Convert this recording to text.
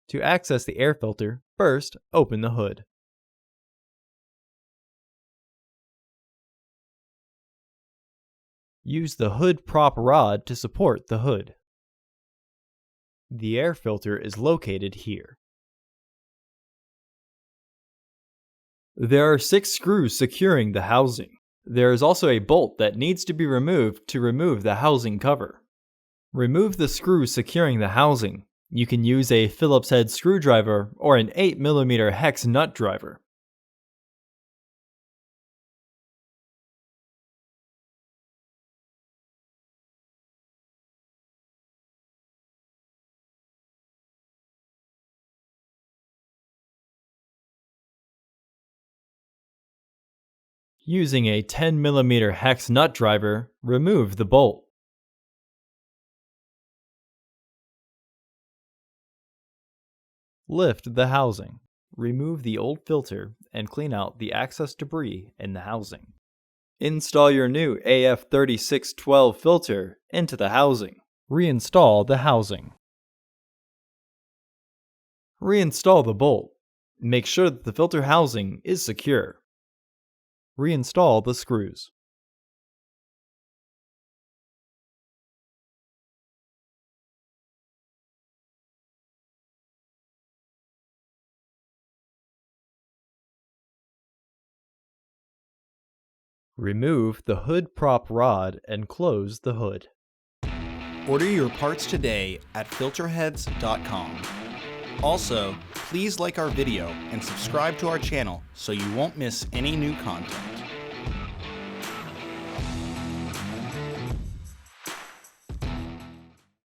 To access the air filter, first open the hood. Use the hood prop rod to support the hood. The air filter is located here. There are 6 screws securing the housing. There is also a bolt that needs to be removed to remove the housing cover. Remove the screws securing the housing. You can use a Phillips head screwdriver or an 8mm hex nut driver. Using a 10mm hex nut driver, remove the bolt. Lift the housing. Remove the old filter and clean out the excess debris in the housing. Install your new AF3612 filter into the housing. Reinstall the housing. Reinstall the bolt. Make sure that the filter housing is secure. Reinstall the screws. Remove the hood prop rod and close the hood. Order your parts today at filterheads.com. Also, please like our video and subscribe to our channel so you won't miss any new content.